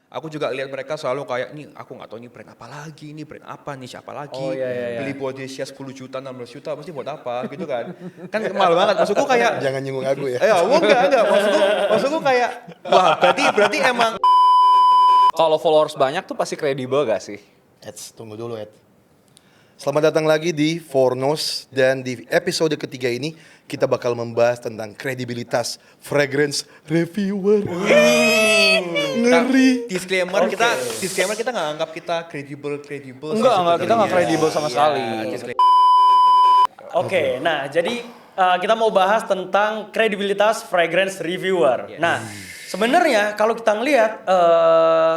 aku juga lihat mereka selalu kayak nih aku nggak tahu nih brand apa lagi, nih brand apa nih siapa lagi, Oh, iya. beli Bodesia 10 juta 16 juta mesti buat apa gitu kan. Kan mahal banget, maksudku kayak Jangan nyinggung aku ya. enggak maksudku kayak wah berarti emang Kalau followers banyak tuh pasti kredibel gak sih? Tunggu dulu Ed. Selamat datang lagi di Fornos, dan di episode ketiga ini kita bakal membahas tentang kredibilitas fragrance reviewer. Ngeri. disclaimer kita nggak anggap kita kredibel Enggak, kita nggak kredibel sama sekali. Oke, nah jadi kita mau bahas tentang kredibilitas fragrance reviewer. Nah, sebenarnya kalau kita ngelihat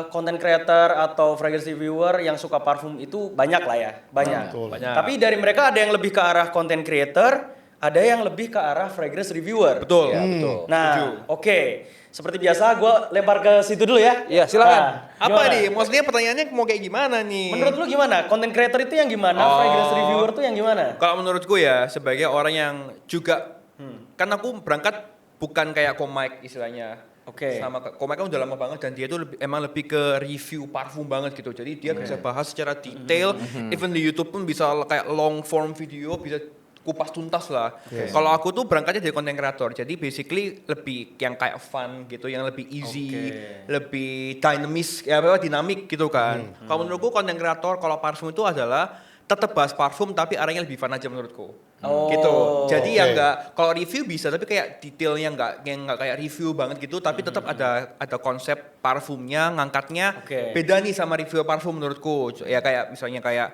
content creator atau fragrance reviewer yang suka parfum itu banyak lah ya, banyak. Banyak. Tapi dari mereka ada yang lebih ke arah content creator, ada yang lebih ke arah fragrance reviewer. Betul. Ya, betul. Nah, oke. Seperti biasa, gue lempar ke situ dulu ya. Iya, silakan. Apa Gimana? nih? Maksudnya pertanyaannya mau kayak gimana nih? Menurut lu gimana? Content creator itu yang gimana? Fragrance reviewer itu yang gimana? Kalau menurutku ya, sebagai orang yang juga, kan aku berangkat bukan kayak Komik istilahnya. Oke. Sama Komik kan udah lama banget dan dia tuh emang lebih ke review parfum banget gitu. Jadi dia bisa bahas secara detail, even di YouTube pun bisa kayak long form video, bisa kupas tuntas lah. Kalau aku tuh berangkatnya dari content creator, jadi basically lebih yang kayak fun gitu, yang lebih easy, lebih dinamis, dinamik gitu kan. Kalau menurutku content creator kalau parfum itu adalah tetap bahas parfum tapi arahnya lebih fun aja menurutku. Gitu. Jadi yang enggak, kalau review bisa tapi kayak detailnya enggak kayak review banget gitu, tapi tetap ada konsep parfumnya, ngangkatnya beda nih sama review parfum menurutku. Ya kayak misalnya kayak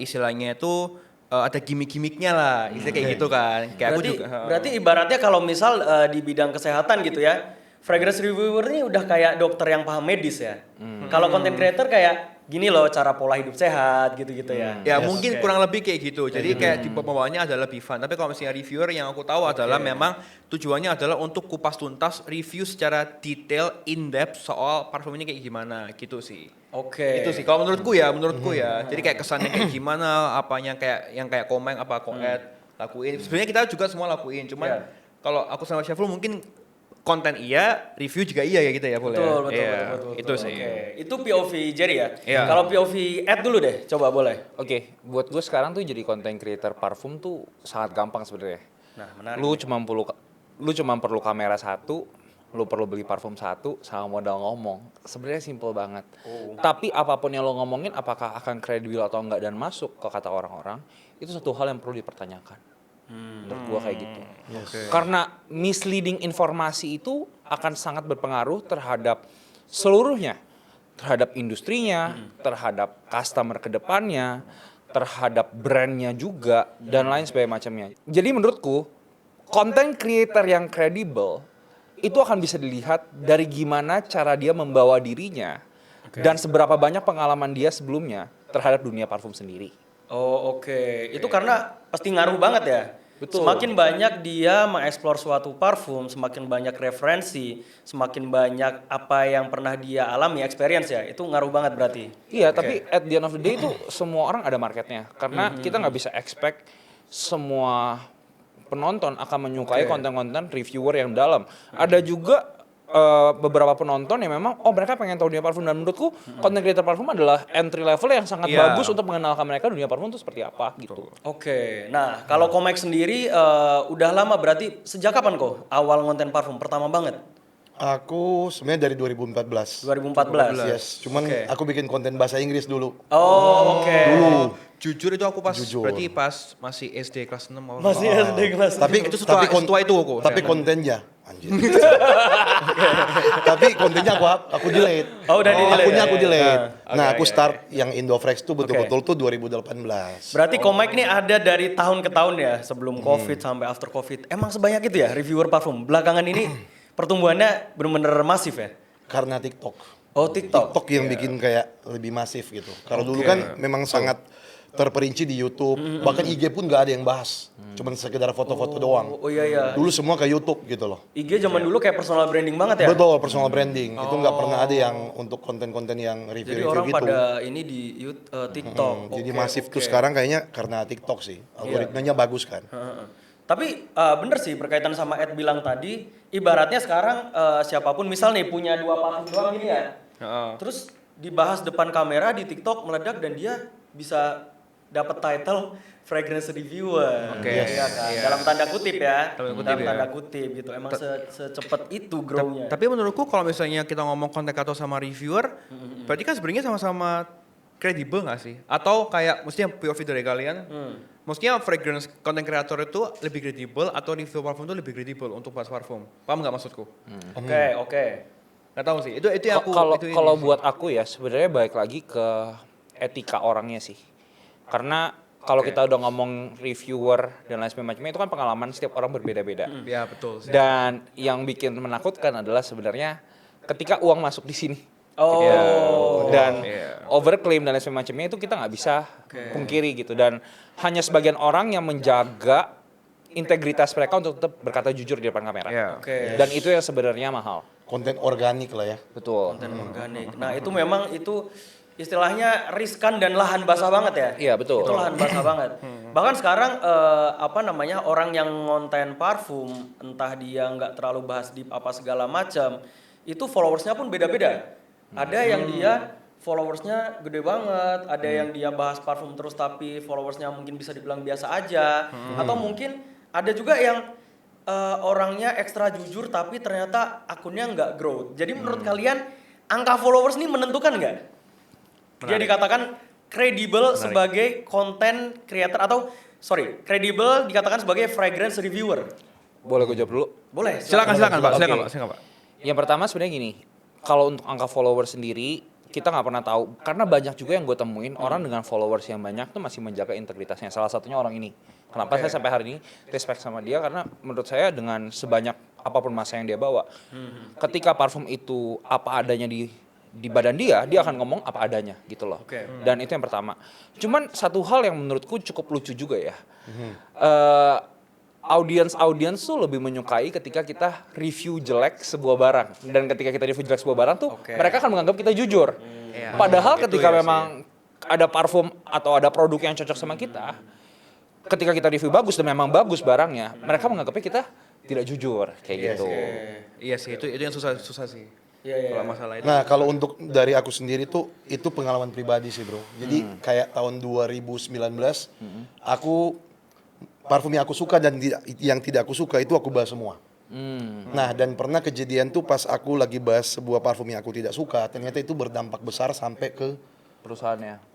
istilahnya itu ada gimmick-gimmicknya lah, istilahnya kayak gitu kan. Kayak Berarti, aku juga. berarti ibaratnya kalau misal di bidang kesehatan gitu ya, fragrance reviewer ini udah kayak dokter yang paham medis ya. Kalau content creator kayak gini loh cara pola hidup sehat gitu-gitu ya. Ya mungkin kurang lebih kayak gitu. Jadi kayak di pembawaannya adalah lebih fun. Tapi kalau misalnya reviewer yang aku tahu adalah memang tujuannya adalah untuk kupas tuntas, review secara detail, in depth soal parfum ini kayak gimana gitu sih. Oke. Itu sih kalau menurutku ya. Jadi kayak kesannya kayak gimana, apanya kayak yang kayak Komeng apa Koet lakuin. Sebenarnya kita juga semua lakuin. Cuman kalau aku sama Syafrul mungkin konten iya, review juga iya ya gitu ya, boleh. Betul. Itu sih. Oke. Itu POV Jerry ya. Iya. Kalau POV Ed dulu deh, coba boleh. Oke, buat gue sekarang tuh jadi content creator parfum tuh sangat gampang sebenarnya. Nah, menarik. Lu cuma perlu kamera satu, lu perlu beli parfum satu, sama modal ngomong. Sebenarnya simple banget. Tapi apapun yang lo ngomongin, apakah akan kredibel atau enggak dan masuk ke kata orang-orang, itu satu hal yang perlu dipertanyakan. Menurut gua kayak gitu. Karena misleading informasi itu akan sangat berpengaruh terhadap seluruhnya. Terhadap industrinya, terhadap customer kedepannya, terhadap brandnya juga, dan lain sebagainya macamnya. Jadi menurutku, content creator yang kredibel itu akan bisa dilihat dari gimana cara dia membawa dirinya dan seberapa banyak pengalaman dia sebelumnya terhadap dunia parfum sendiri. Oh, oke. Itu karena pasti ngaruh banget ya. Betul. Semakin banyak dia mengeksplor suatu parfum, semakin banyak referensi, semakin banyak apa yang pernah dia alami, experience ya. Itu ngaruh banget berarti. Iya, tapi at the end of the day itu semua orang ada marketnya. Karena kita nggak bisa expect semua penonton akan menyukai konten-konten reviewer yang dalam. Ada juga beberapa penonton yang memang mereka pengen tahu dunia parfum, dan menurutku content creator parfum adalah entry level yang sangat bagus untuk mengenalkan mereka dunia parfum itu seperti apa gitu. Oke. Nah, kalau Komik sendiri udah lama berarti sejak kapan kok awal ngonten parfum pertama banget? Aku sebenarnya dari 2014. 2014. Yes, cuman aku bikin konten bahasa Inggris dulu. Oh, oke. Jujur itu aku Jujur. berarti pas masih SD kelas 6 apa Masih SD kelas. Tapi itu setua itu aku. Tapi kontennya anjir. Tapi kontennya aku delete. Oh, udah di-delete. Akunnya aku delete. Nah, Nah, aku start yang Indofrex tuh betul-betul tuh 2018. Berarti Komik nih ada dari tahun ke tahun ya, sebelum Covid sampai after Covid. Emang sebanyak itu ya reviewer parfum? Belakangan ini pertumbuhannya bener-bener masif ya? Karena TikTok. Oh, TikTok. TikTok yang bikin kayak lebih masif gitu. Kalau dulu kan memang sangat terperinci di YouTube, bahkan IG pun nggak ada yang bahas, cuman sekedar foto-foto doang. Oh iya. Dulu semua ke YouTube gitu loh. IG zaman dulu kayak personal branding banget ya? Betul, personal branding. Itu nggak pernah ada yang untuk konten-konten yang Jadi review-review orang gitu. pada ini di TikTok. Jadi Oke, masif oke. tuh sekarang kayaknya karena TikTok sih. Algoritmanya bagus kan. Tapi bener sih berkaitan sama Ed bilang tadi, ibaratnya sekarang siapapun misal nih punya 2 parfum doang gini ya. terus dibahas depan kamera di TikTok meledak dan dia bisa dapat title fragrance reviewer. Oke. Iya kan? Iya. Dalam tanda kutip ya. Dalam kutip Dalam ya. tanda kutip gitu. Emang secepat itu grow-nya. Tapi menurutku kalau misalnya kita ngomong konten kreator sama reviewer, berarti kan sebenarnya sama-sama kredibel nggak sih? Atau kayak mestinya POV dari kalian, mestinya fragrance content creator itu lebih kredibel atau review parfum itu lebih kredibel untuk bahas parfum? Paham nggak maksudku? Oke. Nggak tahu sih. Itu yang aku. Kalau buat aku ya sebenarnya balik lagi ke etika orangnya sih. Karena kalau kita udah ngomong reviewer dan lain sebagainya itu kan pengalaman setiap orang berbeda-beda. Ya betul sih. Dan yang bikin menakutkan adalah sebenarnya ketika uang masuk di sini. Oh. Ya, dan Iya. overclaim dan lain sebagainya itu kita nggak bisa pungkiri gitu. Dan hanya sebagian orang yang menjaga integritas mereka untuk tetap berkata jujur di depan kamera. Iya. Oke. Dan itu yang sebenarnya mahal. Konten organik lah ya. Betul. Konten organik. Nah, itu memang itu istilahnya riskan dan lahan basah banget ya. Iya, betul. Itu lahan basah banget. Bahkan sekarang orang yang ngonten parfum, entah dia nggak terlalu bahas deep apa segala macam, itu followersnya pun beda-beda. Ada yang dia followersnya gede banget, ada yang dia bahas parfum terus tapi followersnya mungkin bisa dibilang biasa aja, atau mungkin ada juga yang orangnya ekstra jujur tapi ternyata akunnya nggak growth. Jadi menurut kalian angka followers ini menentukan nggak? Dia dikatakan kredibel sebagai content creator atau kredibel dikatakan sebagai fragrance reviewer. Boleh gue jawab dulu? Boleh. Silakan Pak. Oke. Silakan Pak. Yang pertama sebenarnya gini, kalau untuk angka follower sendiri kita nggak pernah tahu karena banyak juga yang gue temuin orang dengan followers yang banyak tuh masih menjaga integritasnya. Salah satunya orang ini. Kenapa saya sampai hari ini respect sama dia karena menurut saya dengan sebanyak apapun masa yang dia bawa, ketika parfum itu apa adanya di badan dia akan ngomong apa adanya gitu loh. Dan itu yang pertama. Cuman satu hal yang menurutku cukup lucu juga ya. Audiens tuh lebih menyukai ketika kita review jelek sebuah barang. Dan ketika kita review jelek sebuah barang tuh mereka akan menganggap kita jujur. Padahal ketika memang ada parfum atau ada produk yang cocok sama kita, ketika kita review bagus dan memang bagus barangnya, mereka menganggapnya kita tidak jujur kayak gitu. Iya sih, itu yang susah sih. Iya. Kalau masalah itu. Nah, kalau untuk dari aku sendiri tuh itu pengalaman pribadi sih, Bro. Jadi kayak tahun 2019 aku parfum yang aku suka dan yang tidak aku suka itu aku bahas semua. Nah, dan pernah kejadian tuh pas aku lagi bahas sebuah parfum yang aku tidak suka, ternyata itu berdampak besar sampai ke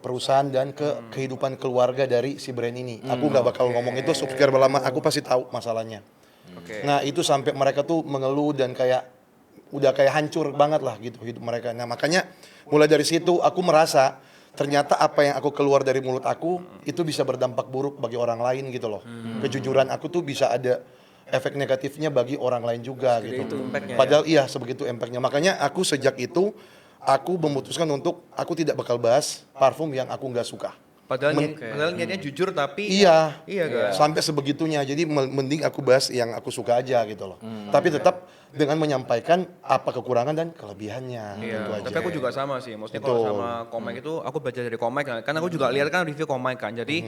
perusahaan dan ke kehidupan keluarga dari si brand ini. Aku nggak bakal ngomong itu, biar lama aku pasti tahu masalahnya. Nah, itu sampai mereka tuh mengeluh dan kayak udah kayak hancur banget lah gitu hidup mereka. Nah, makanya mulai dari situ aku merasa ternyata apa yang aku keluar dari mulut aku itu bisa berdampak buruk bagi orang lain gitu loh. Kejujuran aku tuh bisa ada efek negatifnya bagi orang lain juga gitu. Itu impact-nya, Padahal iya sebegitu impactnya. Makanya aku sejak itu aku memutuskan untuk aku tidak bakal bahas parfum yang aku nggak suka. Padahal niatnya jujur tapi Iya kan. sampai sebegitunya. Jadi mending aku bahas yang aku suka aja gitu loh. Tapi tetap dengan menyampaikan apa kekurangan dan kelebihannya. Iya, Gitu aja. tapi aku juga sama sih. Maksudnya Betul. kalau sama komik itu aku belajar dari komik kan aku juga lihat kan review komik kan. Jadi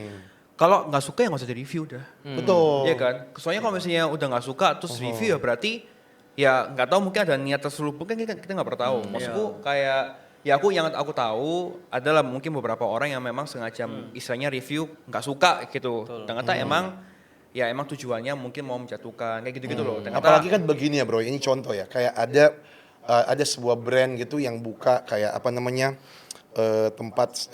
kalau nggak suka ya nggak usah di review dah. Betul. Iya kan? Soalnya kalau misalnya udah nggak suka terus review ya berarti ya nggak tahu mungkin ada niat terselubung kan kita nggak pernah tahu. Maksudku kayak ya yang aku tahu adalah mungkin beberapa orang yang memang sengaja istilahnya review nggak suka gitu. Ternyata emang tujuannya mungkin mau menjatuhkan kayak gitu-gitu loh. Ternyata, Apalagi kan begini ya bro, ini contoh ya. Kayak ada sebuah brand gitu yang buka kayak apa namanya tempat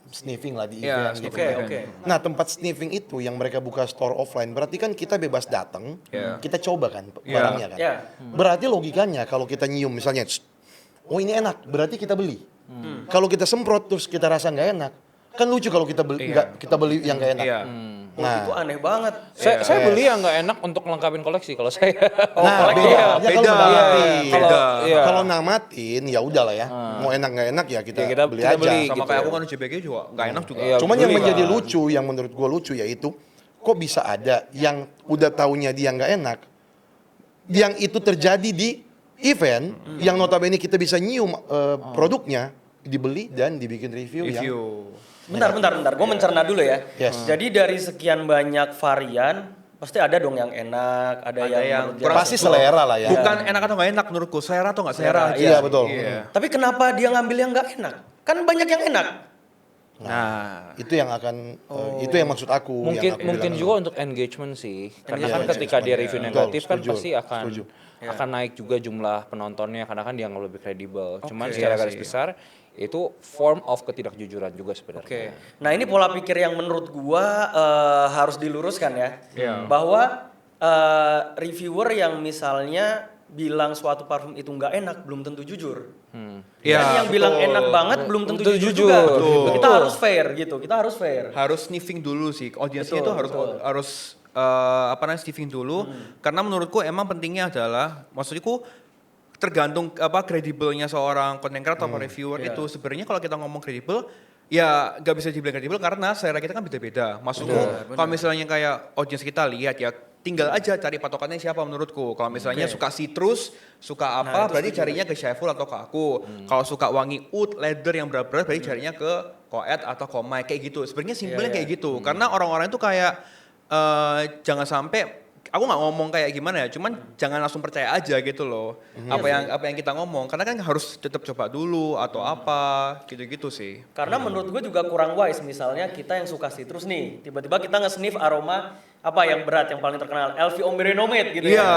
sniffing lah di Iya, event gitu. sniffing. Oke. Nah tempat sniffing itu yang mereka buka store offline, berarti kan kita bebas datang, kita coba kan barangnya kan. Iya. Berarti logikanya kalau kita nyium misalnya, oh ini enak, berarti kita beli. Kalau kita semprot terus kita rasa nggak enak, kan lucu kalau kita beli kita beli yang nggak enak. Iya. Itu aneh banget. Saya beli yang nggak enak untuk melengkapi koleksi kalau saya. Nah, iya, beda. beda. Kalau namatin, Beda. Iya. kalau namatin ya udahlah ya. Mau enak nggak enak ya kita, Ya, kita beli kita aja. beli. sama gitu kayak ya. aku kan JBG juga nggak enak juga. Iya. Cuman yang beli menjadi kan. lucu, yang menurut gua lucu yaitu kok bisa ada yang udah taunya dia nggak enak, yang itu terjadi di event, yang notabene kita bisa nyium produknya, dibeli dan dibikin review. Review. Bentar. Gue mencerna dulu ya. Yes. Jadi dari sekian banyak varian Pasti ada dong yang enak, ada yang menurut dia- Pasti selera lah ya. Bukan enak atau nggak enak menurutku, selera atau nggak selera aja. Iya, betul. Tapi kenapa dia ngambil yang nggak enak? Kan banyak yang enak. Nah, Itu yang akan itu yang maksud aku. yang aku Mungkin bilang. juga untuk engagement sih. Karena kan Engagement, ketika dia review betul, negatif kan setuju, pasti setuju. akan naik juga jumlah penontonnya karena kan dia lebih kredibel. Cuman Oke. secara Iya garis sih. besar itu form of ketidakjujuran juga sebenarnya. Oke. Nah ini pola pikir yang menurut gua harus diluruskan ya. Bahwa reviewer yang misalnya bilang suatu parfum itu nggak enak belum tentu jujur. Iya, Dan yang bilang betul. enak banget belum tentu Betul, jujur jujur. juga. Betul. Kita harus fair gitu. Kita harus fair. harus sniffing dulu sih. Audiensnya Betul, itu harus betul. harus apa namanya sniffing dulu. Karena menurutku emang pentingnya adalah, maksudku tergantung apa kredibelnya seorang content creator atau reviewer Iya. itu. Sebenarnya kalau kita ngomong kredibel, ya nggak bisa dibilang kredibel karena selera kita kan beda-beda. Maksudku kalau misalnya kayak audiens kita lihat ya, tinggal aja cari patokannya siapa menurutku. Kalau misalnya suka citrus, suka apa, berarti carinya ke Syaiful atau ke aku. Kalau suka wangi oud, leather yang berat-berat, berarti carinya ke Koet atau Komai kayak gitu. Sebenarnya simpelnya Iya, kayak gitu. Karena orang-orang itu kayak jangan sampai, aku nggak ngomong kayak gimana ya, cuman jangan langsung percaya aja gitu loh. Apa yang kita ngomong, karena kan harus tetap coba dulu atau apa gitu-gitu sih. Karena menurut gue juga kurang wise misalnya kita yang suka citrus nih, tiba-tiba kita nge-sniff aroma apa yang berat yang paling terkenal LV Ombre Nomade gitu Iya. ya.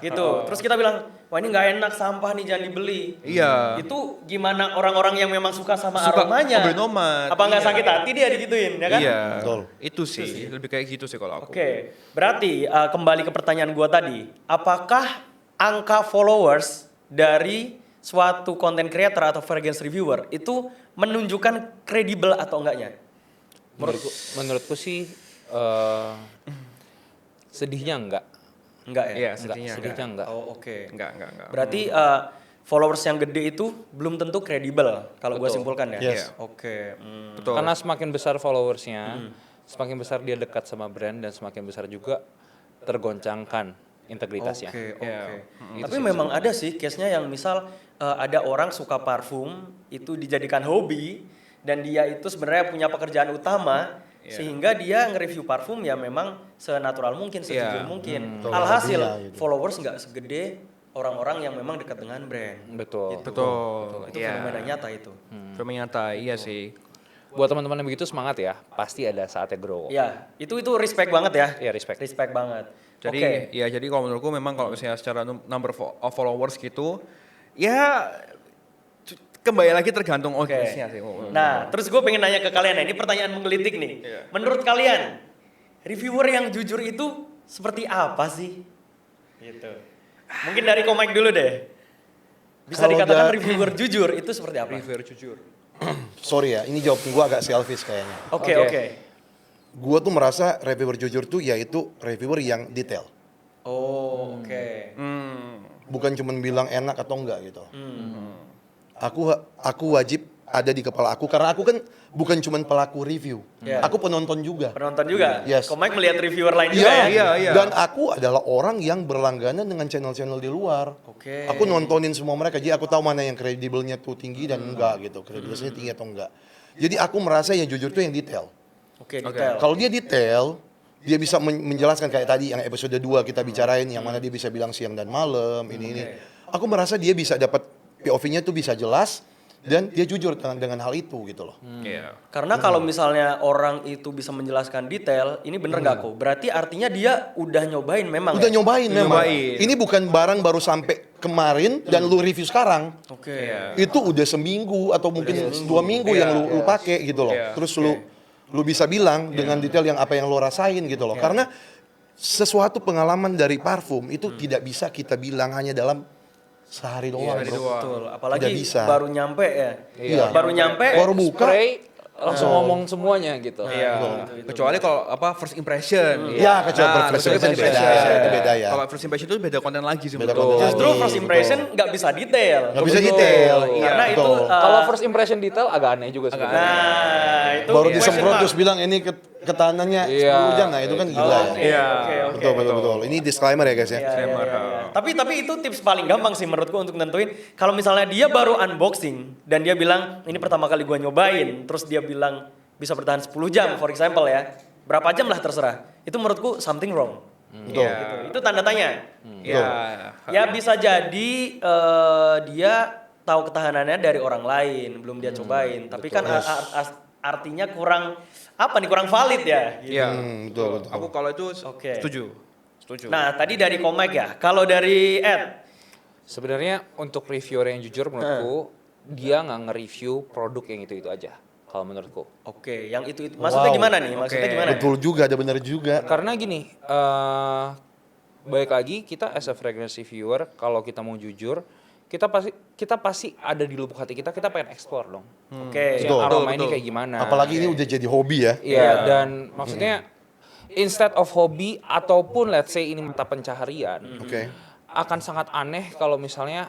Gitu. Terus kita bilang, "Wah, ini nggak enak, sampah nih, jangan dibeli." Iya. Itu gimana orang-orang yang memang suka sama Suka aromanya? Ombre Nomade, Apa nggak iya. sakit hati dia digituin, ya kan? Iya, Betul. itu sih lebih kayak gitu sih kalau aku. Oke, berarti kembali ke pertanyaan gua tadi, apakah angka followers dari suatu content creator atau fragrance reviewer itu menunjukkan kredibel atau enggaknya? Menurutku sih sedihnya enggak. Enggak ya? Iya, sedihnya Sedihnya enggak. Oh, oke. Enggak. Berarti followers yang gede itu belum tentu kredibel kalau gua Betul. simpulkan ya. Yes. Oke. Betul. Karena semakin besar followersnya, semakin besar dia dekat sama brand dan semakin besar juga tergoncangkan integritasnya. Oke, oke. Iya. Tapi memang ada sih case-nya yang misal ada orang suka parfum itu dijadikan hobi dan dia itu sebenarnya punya pekerjaan utama sehingga dia nge-review parfum ya memang senatural mungkin, sejujur Iya. mungkin. Betul. Alhasil Hobinya gitu. followers nggak segede orang-orang yang memang dekat dengan brand. Betul. Betul. Itu Iya. fenomena nyata itu. Fenomena nyata, iya sih. Buat teman-teman yang begitu semangat ya, pasti ada saatnya grow. Ya, itu respect banget ya. Iya, respect. Respect banget. Jadi Oke. ya jadi kalau menurutku memang kalau misalnya secara number of followers gitu, ya kembali lagi tergantung Oke. audiensnya sih. Nah, terus gue pengen nanya ke kalian, ini pertanyaan menggelitik nih. Iya. Menurut kalian, reviewer yang jujur itu seperti apa sih? Gitu. Mungkin dari Komik dulu deh. Bisa Kalau dikatakan da- reviewer jujur itu seperti apa? Reviewer jujur. Sorry ya, ini jawab gue agak selfish kayaknya. Oke, Oke. oke. Gue tuh merasa reviewer jujur tuh yaitu reviewer yang detail. Oh, oke. Bukan cuma bilang enak atau enggak gitu. Aku wajib ada di kepala aku karena aku kan bukan cuma pelaku review. Iya. Aku penonton juga. Penonton juga? Yes. Komik melihat reviewer lain juga ya? Iya. Dan aku adalah orang yang berlangganan dengan channel-channel di luar. Oke. Aku nontonin semua mereka, jadi aku tahu mana yang kredibelnya tuh tinggi dan enggak gitu, kredibilitasnya tinggi atau enggak. Jadi aku merasa yang jujur tuh yang detail. Oke, detail. Kalau dia detail, dia bisa menjelaskan kayak tadi yang episode 2 kita bicarain, yang mana dia bisa bilang siang dan malam, ini. Aku merasa dia bisa dapat POV-nya tuh bisa jelas, dan dia jujur dengan hal itu gitu loh. Iya. Karena kalau misalnya orang itu bisa menjelaskan detail, ini bener nggak kok? Berarti artinya dia udah nyobain memang Udah ya? nyobain memang. Nyobain. Ini bukan barang baru sampai kemarin dan lu review sekarang. Oke. Iya. Itu udah seminggu atau mungkin 2 minggu yang lu pakai gitu loh. Iya. Terus lu bisa bilang dengan detail yang apa yang lu rasain gitu loh. Karena sesuatu pengalaman dari parfum itu tidak bisa kita bilang hanya dalam sehari doang, sehari bro. doang. Betul, apalagi Tidak bisa. baru nyampe ya. Iya. Baru nyampe. Baru buka. Spray langsung ngomong semuanya gitu. Iya. Kecuali kalau apa first impression. Iya, kecuali first kecuali impression itu beda ya. Kalau first impression itu beda konten lagi sih. Beda menurutku. konten Justru lagi. first impression nggak bisa detail. Nggak bisa Betul. detail. Iya, Karena itu betul. Kalau first impression detail agak aneh juga sebenarnya. nah itu baru question disemprot mark. terus bilang ini ketanannya Iya. 10 jam, nah itu kan gila ya. Iya. Oke. Betul. Ini disclaimer ya guys ya. Iya, iya, iya. Tapi itu tips paling gampang sih menurutku untuk nentuin kalau misalnya dia baru unboxing dan dia bilang ini pertama kali gua nyobain, terus dia bilang bisa bertahan 10 jam for example ya. Berapa jam lah terserah. Itu menurutku something wrong. Betul. Gitu. Itu tanda tanya. Ya. Ya bisa jadi dia tahu ketahanannya dari orang lain, belum dia cobain. Tapi kan artinya kurang apa nih? Kurang valid ya. Gitu. Iya. Betul. Aku kalau itu Oke. setuju. Nah tadi dari Komik ya. Kalau dari Ed, Sebenarnya untuk reviewer yang jujur menurutku dia nggak nge-review produk yang itu aja. Kalau menurutku. oke, yang itu maksudnya Wow. gimana nih? Maksudnya Oke. gimana? Betul juga, ada benar juga. Karena gini, balik lagi kita as a fragrance reviewer kalau kita mau jujur, kita pasti ada di lubuk hati kita pengen explore dong. Oke. Maksudnya Betul. aroma ini Betul. kayak gimana. Apalagi ini udah jadi hobi ya. Iya, dan maksudnya instead of hobi ataupun let's say ini mata pencaharian, Oke. akan sangat aneh kalau misalnya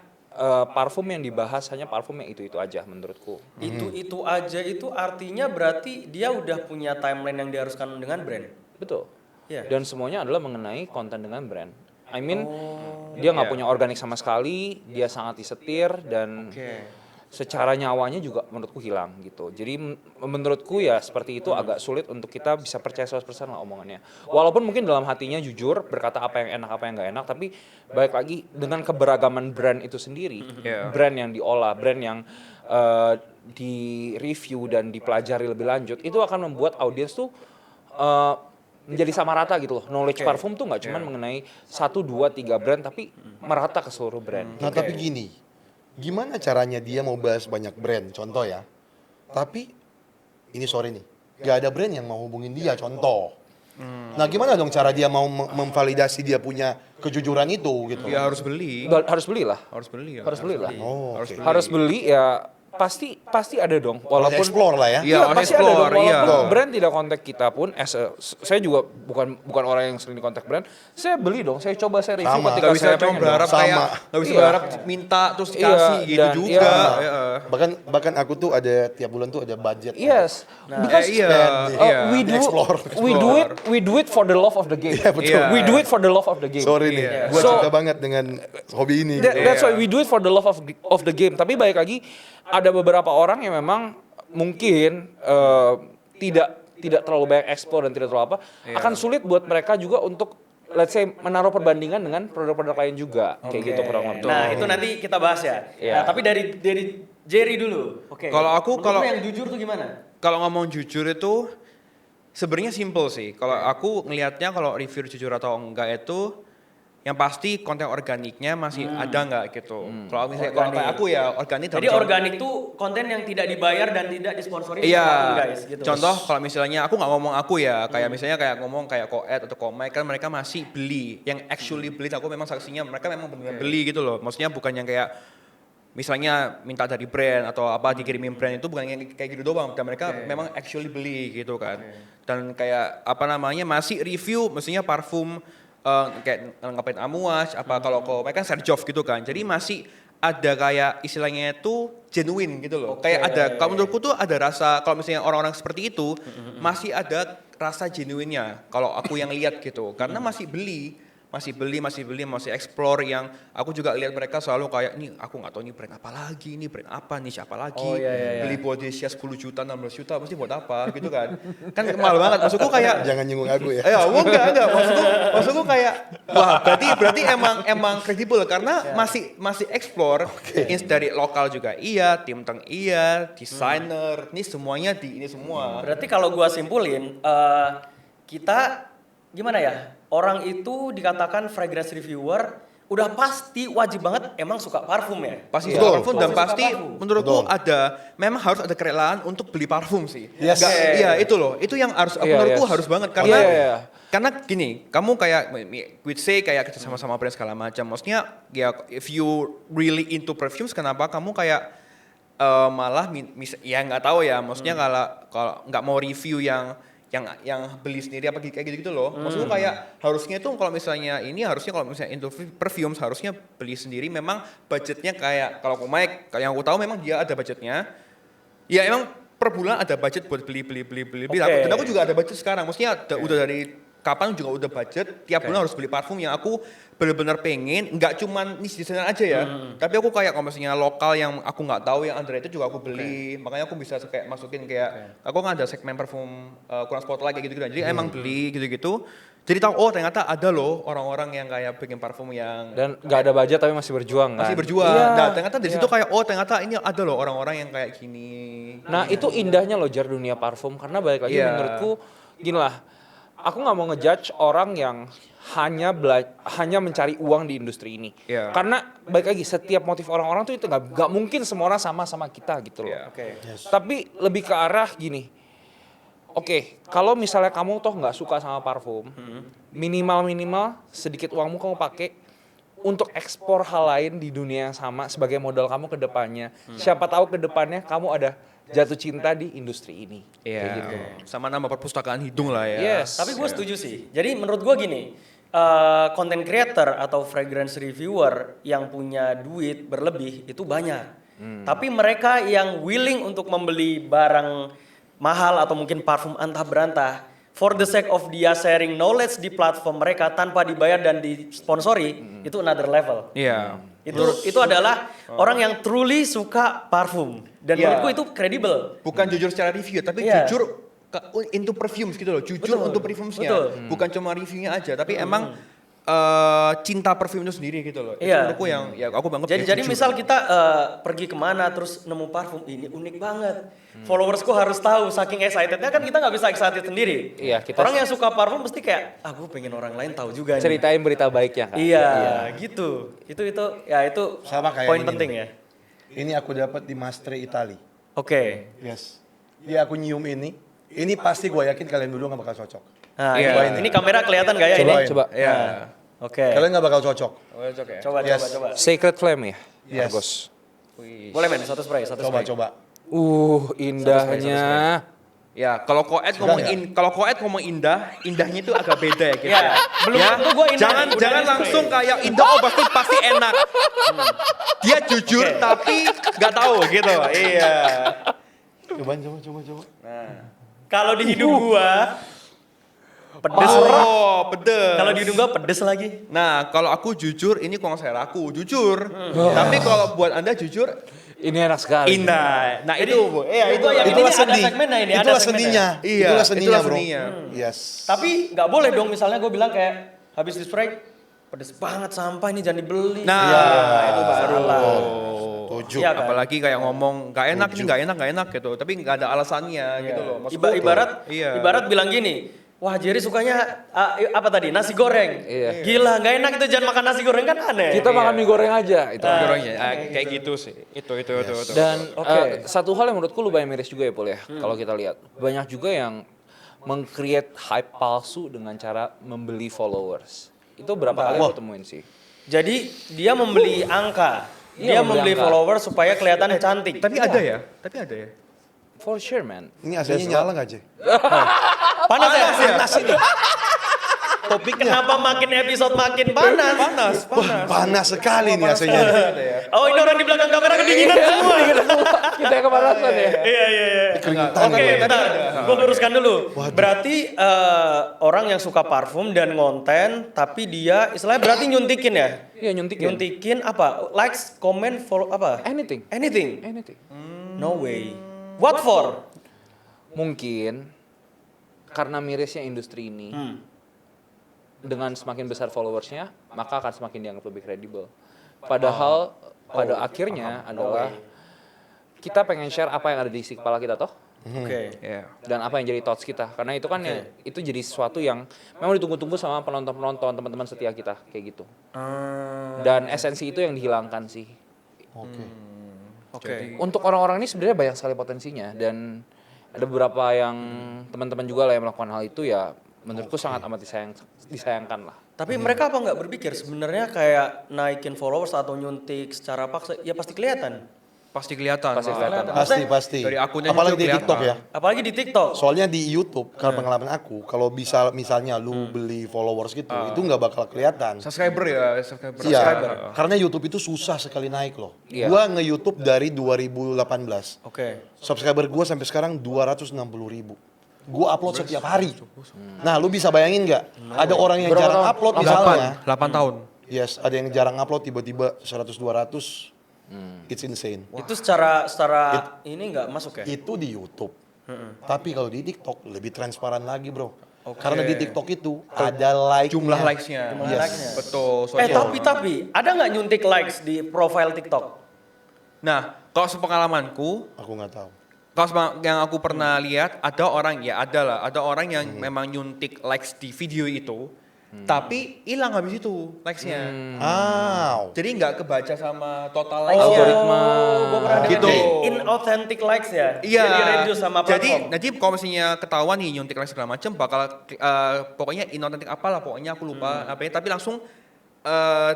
parfum yang dibahas hanya parfum yang itu aja menurutku. Itu aja itu artinya berarti dia udah punya timeline yang diharuskan dengan brand. Betul. Iya. Dan semuanya adalah mengenai konten dengan brand. I mean, dia nggak punya organik sama sekali, dia sangat disetir dan secara nyawanya juga menurutku hilang gitu. Jadi menurutku ya seperti itu agak sulit untuk kita bisa percaya 100% lah omongannya. Walaupun mungkin dalam hatinya jujur berkata apa yang enak apa yang nggak enak, tapi balik lagi dengan keberagaman brand itu sendiri, brand yang diolah, brand yang di review dan dipelajari lebih lanjut, itu akan membuat audiens tuh menjadi sama rata gitu loh. Knowledge parfum tuh nggak cuma mengenai 1, 2, 3 brand, tapi merata ke seluruh brand. Nah tapi gini, gimana caranya dia mau bahas banyak brand, contoh ya. Tapi, ini sorry nih, gak ada brand yang mau hubungin dia, contoh. Nah gimana dong cara dia mau memvalidasi dia punya kejujuran itu gitu. Dia harus beli. Harus belilah. Harus beli ya. Harus belilah. Oh, Harus oke. beli. Harus beli ya pasti ada dong. Harus Walaupun explore lah ya. Iya, harus pasti ada dong. explore, iya. Walaupun brand tidak kontak kita pun, saya juga bukan orang yang sering dikontak brand. Saya beli dong, saya coba saya review Sama. ketika Gak bisa saya cuma pengen berharap Sama. kayak gak bisa Iya. berharap minta terus Iya, dikasih gitu dan- juga. iya. Iya. Bahkan aku tuh ada tiap bulan tuh ada budget. Yes, because iya. Iya. we do it for the love of the game. Iya, betul. Iya. We do it for the love of the game. Sorry nih, Iya. gue So- suka banget dengan hobi ini. That's why we do it for the love of the game. Tapi balik lagi ada beberapa orang yang memang mungkin tidak terlalu banyak explore dan tidak terlalu apa, akan sulit buat mereka juga untuk let's say menaruh perbandingan dengan produk-produk lain juga kayak gitu kurang lebih. Nah, itu nanti kita bahas ya. Iya. Nah, tapi dari Jerry dulu. Oke. Kalau aku- Menurut kalau- lu yang jujur tuh gimana? Kalau ngomong jujur itu sebenarnya simple sih. Kalau aku ngelihatnya kalau review jujur atau enggak itu yang pasti konten organiknya masih ada nggak gitu. Kalau misalnya kalau kayak aku ya organik. Jadi organik tuh konten yang tidak dibayar dan tidak disponsori Iya, siapapun, guys gitu. contoh kalau misalnya aku nggak ngomong aku ya, kayak misalnya kayak ngomong kayak Koet atau Komai kan mereka masih beli, yang actually beli, aku memang saksinya mereka memang benar-benar beli gitu loh, maksudnya bukan yang kayak misalnya minta dari brand atau apa dikirimin brand itu bukan yang kayak gitu doang, dan mereka memang actually beli gitu kan, dan kayak apa namanya masih review, mestinya parfum kayak ngapain Amuas, apa kalau mereka Serjof gitu kan, jadi masih ada kayak istilahnya itu genuine gitu loh. Kayak ada, kalau menurutku tuh ada rasa, kalau misalnya orang-orang seperti itu, masih ada rasa genuine-nya. Kalau aku yang lihat gitu, karena masih beli, masih explore, yang aku juga lihat mereka selalu kayak, nih aku nggak tahu nih brand apa lagi, nih brand apa nih, siapa lagi, beli Bodesia 10 juta, 16 juta, mesti buat apa gitu kan. Kan mahal banget, maksudku kayak, Jangan nyinggung aku ya. enggak. Maksudku kayak, wah berarti emang kredibel karena masih explore. Dari lokal juga iya, tim teng iya, desainer, ini semuanya ini semua. Berarti kalau gua simpulin, kita gimana ya? Orang itu dikatakan fragrance reviewer udah pasti wajib banget emang suka parfum ya. Pasti Betul. suka parfum dan Pasti suka pasti parfum. menurutku Betul. memang harus ada kerelaan untuk beli parfum sih. Yes. Iya itu loh, itu yang harus Iya, menurutku yes. harus banget karena Iya. karena gini, kamu kayak with say kayak kerja sama brand segala macam. Maksudnya ya if you really into perfumes, kenapa kamu kayak malah ya nggak tahu ya. Maksudnya kalau nggak mau review yang beli sendiri apa kayak gitu loh. Maksudku kayak harusnya tuh kalau misalnya into perfumes harusnya beli sendiri, memang budgetnya kayak kalau aku Mike, yang aku tahu memang dia ada budgetnya. Ya emang per bulan ada budget buat beli. Oke. Dan aku juga ada budget sekarang. Maksudnya udah dari kapan juga udah budget, tiap bulan harus beli parfum yang aku benar-benar pengen, nggak cuman niche designer aja ya, tapi aku kayak kalau misalnya lokal yang aku nggak tahu yang underrated juga aku beli, makanya aku bisa kayak masukin kayak, aku kan ada segmen parfum kurang spotlight kayak gitu-gitu, jadi emang beli gitu-gitu, jadi tahu oh ternyata ada loh orang-orang yang kayak bikin parfum yang Dan nggak ada budget tapi masih berjuang kan. masih berjuang. Iya, Nah, ternyata dari iya. situ kayak oh ternyata ini ada loh orang-orang yang kayak gini. Nah itu indahnya loh Jar dunia parfum karena balik lagi Iya. menurutku gini lah, aku nggak mau ngejudge orang yang hanya mencari uang di industri ini. Iya. Karena balik lagi setiap motif orang-orang tuh itu nggak mungkin semua orang sama kita gitu loh. Iya. Oke. Tapi lebih ke arah gini. Oke, kalau misalnya kamu toh nggak suka sama parfum, minimal sedikit uangmu kamu pakai untuk ekspor hal lain di dunia yang sama sebagai modal kamu ke depannya. Siapa tahu ke depannya kamu ada jatuh cinta di industri ini. Iya. Kayak gitu. Sama nama perpustakaan hidung lah ya. Yes. Tapi gue setuju sih. Jadi menurut gue gini, content creator atau fragrance reviewer yang punya duit berlebih itu banyak. Tapi mereka yang willing untuk membeli barang mahal atau mungkin parfum antah berantah for the sake of dia sharing knowledge di platform mereka tanpa dibayar dan disponsori, itu another level. Iya. Itu adalah orang yang truly suka parfum dan Iya. menurutku itu kredibel. Bukan jujur secara review, tapi Iya. jujur into perfumes gitu loh. Jujur Betul. untuk perfumesnya. Betul. Bukan cuma reviewnya aja, tapi emang cinta parfum itu sendiri gitu loh. Itu Iya. menurutku yang ya aku banget. Jadi misal kita pergi kemana terus nemu parfum ini unik banget, followersku harus tahu. Saking excitednya kan kita nggak bisa excited sendiri. Iya, kita- Orang yang suka parfum pasti kayak, aku pengen orang lain tahu juga nih. Ceritain berita baiknya kan. Iya, gitu. Itu ya itu Sama kayak poin ini penting nih. ya. Ini aku dapat di Mastre Itali. Oke. Yes. Iya aku nyium ini. Ini pasti gue yakin kalian berdua gak bakal cocok. Nah, Iya. ini kamera kelihatan gak ya ini? Cobain. Coba. Iya. Oke. Kalian gak bakal cocok. Coba Yes. coba. Sacred Flame ya? Yes. Argos. Boleh men, satu spray. Coba. Indahnya. Ya, kalau Koet Sudah ngomong indah, indahnya itu agak beda ya gitu. Iya, belum tentu gua indah, Jangan udah jangan di-spray. langsung kayak indah oh pasti enak. Dia jujur tapi nggak tahu gitu. Iya. Coba. Kalau di hidung gua pedes. Oh, pedes. Kalau di hidung gua pedes lagi. Nah, kalau aku jujur ini konser aku, jujur. Tapi kalau buat Anda jujur Ini enak sekali. indah. Nah, Jadi, itu iya itu. yang Itulah ini ada seni. segmennya ini, ada Itulah segmennya. seninya. Iya, Itulah seninya itulah bro. seninya. Yes. Tapi nggak boleh dong misalnya gue bilang kayak habis di spray pedes banget sampah ini jangan dibeli. Nah, Iya. itu baru. Tujuh. Iya kan? Apalagi kayak ngomong nggak enak ini nggak enak gitu. Tapi nggak ada alasannya gitu loh. Maksudku- Iya. Ibarat bilang gini, wah Jerry sukanya apa tadi nasi goreng. Iya. Gila nggak enak itu jangan makan nasi goreng kan aneh. Kita makan mie goreng aja. Itu. Orangnya kayak gitu sih. Itu. Dan Oke. satu hal yang menurutku lumayan miris juga ya Pol ya. Kalau kita lihat. Banyak juga yang meng-create hype palsu dengan cara membeli followers. Itu berapa kali aku temuin sih. Jadi dia membeli angka, Iya, dia membeli membeli angka. followers supaya kelihatannya cantik. Tapi ada ya. For sure man. Ini aslinya nyala gak, Jay? Panas ya? Panas ini. Kenapa makin episode makin panas? Wah, panas sekali nih aslinya. Oh ini orang di belakang kamera kedinginan semua. Kita yang kepanasan ya. Iya. Keringetan Oke, gue. bentar. Gue luruskan dulu. Berarti orang yang suka parfum dan konten, tapi dia istilahnya berarti nyuntikin ya? Iya nyuntikin. Nyuntikin apa? Likes, comment, follow apa? Anything. Anything? No way. Hmm. What for? Mungkin karena mirisnya industri ini. Dengan semakin besar followersnya, maka akan semakin dianggap lebih kredibel. Padahal pada akhirnya adalah kita pengen share apa yang ada di isi kepala kita toh, Oke. Iya. dan apa yang jadi thoughts kita. Karena itu kan ya, itu jadi sesuatu yang memang ditunggu-tunggu sama penonton-penonton, teman-teman setia kita kayak gitu. Dan esensi itu yang dihilangkan sih. Oke. Untuk orang-orang ini sebenarnya banyak sekali potensinya dan ada beberapa yang teman-teman juga lah yang melakukan hal itu ya menurutku sangat amat disayangkan lah. Tapi mereka apa nggak berpikir sebenarnya kayak naikin followers atau nyuntik secara paksa? Ya pasti kelihatan. Pasti kelihatan. Pasti lah. kelihatan. Pasti. Dari akunnya Apalagi juga di TikTok ya. kelihatan. Apalagi di TikTok. Soalnya di YouTube, kalau pengalaman aku, kalau bisa misalnya lu beli followers gitu, itu nggak bakal kelihatan. Subscriber ya, subscriber. Iya, karena YouTube itu susah sekali naik loh. Iya. Gua nge-YouTube dari 2018. Oke. Subscriber gua sampai sekarang 260.000. gue upload setiap hari. Nah, lu bisa bayangin nggak? Ada orang yang jarang upload misalnya. 8 tahun. Yes, ada yang jarang upload tiba-tiba 100-200. It's insane. Itu secara ini nggak masuk ya? Itu di YouTube. Tapi kalau di TikTok lebih transparan lagi, bro. Karena di TikTok itu ada like Jumlah likes-nya. Yes. Betul. soalnya- Tapi ada nggak nyuntik likes di profile TikTok? Nah, kalau sepengalamanku, Aku nggak tahu. yang aku pernah lihat ada orang ada orang yang memang nyuntik likes di video itu, tapi hilang habis itu likes-nya. Jadi nggak kebaca sama total likes-nya. Algoritma. Gue pernah dengar Gitu. nih, inauthentic likes ya. Iya. Jadi reduce sama platform. Jadi kalau misalnya ketahuan nih nyuntik likes segala macam bakal pokoknya inauthentic apalah pokoknya aku lupa apanya tapi langsung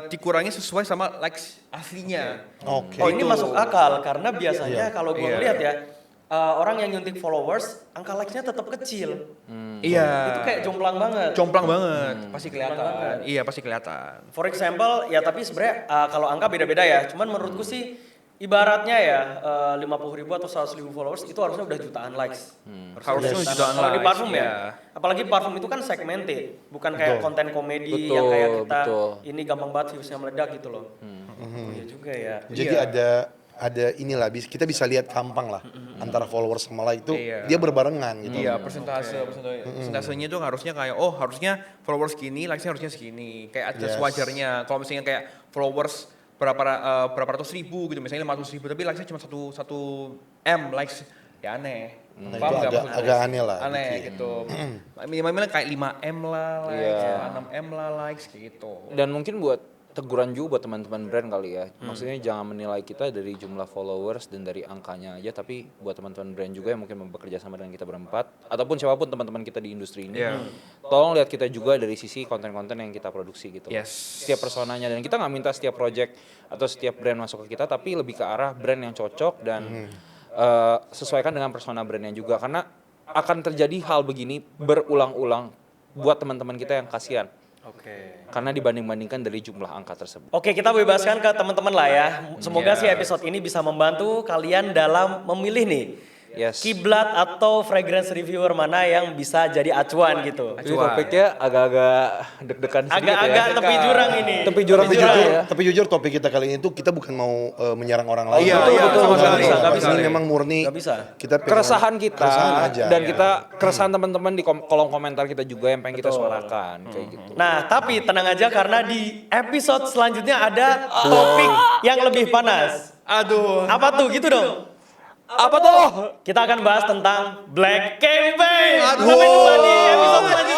dikurangi sesuai sama likes aslinya. Oke. Oh ini masuk akal karena biasanya kalau gue Iya. ngeliat ya orang yang nyuntik followers angka likes-nya tetap kecil. Iya. Itu kayak jomplang banget. Jomplang banget, pasti kelihatan. banget. Iya, pasti kelihatan. For example, ya tapi sebenarnya kalau angka beda-beda ya. Cuman menurutku sih ibaratnya ya 50.000 atau 100.000 followers itu harusnya udah jutaan likes. Harusnya jutaan Kalau di likes, parfum ya. ya. Apalagi parfum itu kan segmented, bukan kayak Betul. konten komedi Betul, yang kayak kita betul. ini gampang banget viewsnya meledak gitu loh. Iya juga ya. Jadi ada inilah kita bisa lihat gampang lah antara followers sama like itu Iya. dia berbarengan gitu. Iya, persentasenya tuh harusnya kayak harusnya followers segini, likes-nya harusnya segini. Kayak ada Yes. sewajarnya. Kalau misalnya kayak followers berapa ratus ribu gitu, misalnya 500.000 tapi likes-nya cuma 1 M likes, ya aneh. Nah, Paham itu nggak agak maksudnya? agak aneh lah. Aneh dikit. gitu. Minimal kayak 5 M lah likes, Iya. 6 M lah likes kayak gitu. Dan mungkin buat teguran juga buat teman-teman brand kali ya. Maksudnya jangan menilai kita dari jumlah followers dan dari angkanya aja, tapi buat teman-teman brand juga yang mungkin bekerja sama dengan kita berempat ataupun siapapun teman-teman kita di industri ini. Iya. Tolong lihat kita juga dari sisi konten-konten yang kita produksi gitu. Yes. Setiap personanya, dan kita nggak minta setiap project atau setiap brand masuk ke kita, tapi lebih ke arah brand yang cocok dan sesuaikan dengan persona brandnya juga, karena akan terjadi hal begini berulang-ulang buat teman-teman kita yang kasihan. Oke. Karena dibanding-bandingkan dari jumlah angka tersebut. Oke, kita bebaskan ke teman-teman lah ya. Semoga Iya. sih episode ini bisa membantu kalian dalam memilih nih Yes. kiblat atau fragrance reviewer mana yang bisa jadi acuan gitu. Jadi topiknya agak-agak deg-degan sedikit Agak-agak ya. tepi jurang ini. Tepi jurang Tapi juga jujur, ya. tapi jujur topik kita kali ini tuh kita bukan mau menyerang orang lain. Iya, iya, Betul, sama betul, sekali, betul. nggak bisa. Ini memang murni. Nggak bisa. Kita pengen- Keresahan kita keresahan aja. dan kita keresahan teman-teman di kolom komentar kita juga yang pengen kita suarakan kayak gitu. Nah, tapi tenang aja karena di episode selanjutnya ada topik yang lebih panas. Aduh. Apa tuh? Gitu dong. Apa tuh? Kita akan bahas tentang Black Campaign. Sampai jumpa di episode selanjutnya.